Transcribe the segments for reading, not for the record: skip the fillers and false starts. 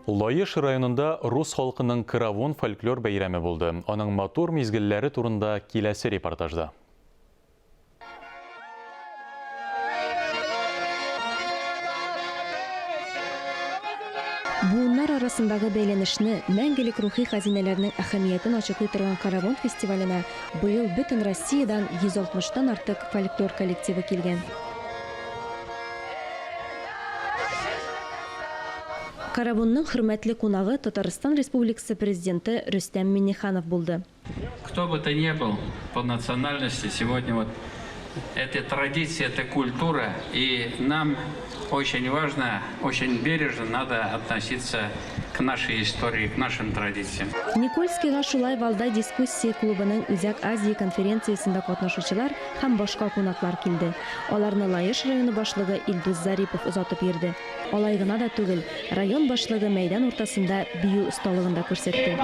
Лайыш районында рус халкының Каравон фольклор бәйрәме булды. Аның мотор мизгелләре турында киләсе репортажда. Буыннар арасындагы бәйләнешне, мәңгелек рухи хәзинәләрнең әһәмиятен ачыклый торган Каравон фестиваленә быел бөтен Россиядан 160-тан артык фольклор коллективы килгән. Каравонның хөрмәтле кунагы Татарстан Республикасы президенты Рөстәм Миңнеханов булды. Кто бы то ни был по национальности, сегодня вот эта традиция, эта культура, и нам очень важно, очень бережно надо относиться к нашей истории, к нашим традициям. Никольскийга шулай Валдай дискуссия клубының Үзәк Азия конференциясында катнашучылар һәм башка кунаклар килде. Аларны Лайыш районы башлыгы Илдус Зарипов озатып йөрде. Алай гына да түгел, район башлыгы мәйдан уртасында бию осталыгын да күрсәтте.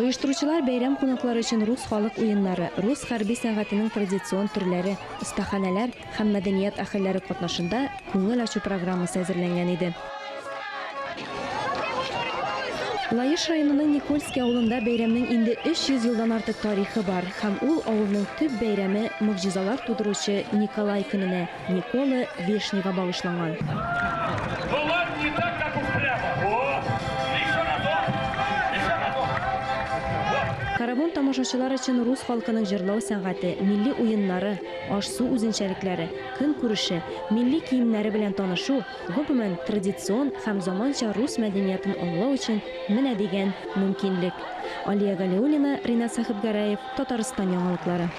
Оештыручылар бәйрәм кунаклары өчен рус халык уеннары, рус хәрби сәнгатенең традицион төрләре, остаханәләр һәм мәдәният әһелләре катнашында күңел ачу программасы әзерләнгән иде. Лайыш районының Никольский авылында бәйрәмнең инде 300 елдан артык тарихы бар һәм ул авылның төп бәйрәме могҗизалар тудыручы Николай көненә, Никола Вишнега багышланган. Каравон тамашачылар өчен рус халкының җырлау сәнгате, милли уеннары, аш-су үзенчәлекләре, көн күреше, милли киемнәре белән танышу, гомумән традицион һәм заманча рус мәдәниятен аңлау өчен менә дигән мөмкинлек. Алия Галиуллина, Ринат Сахибгараев, Татарстан яңалыклары.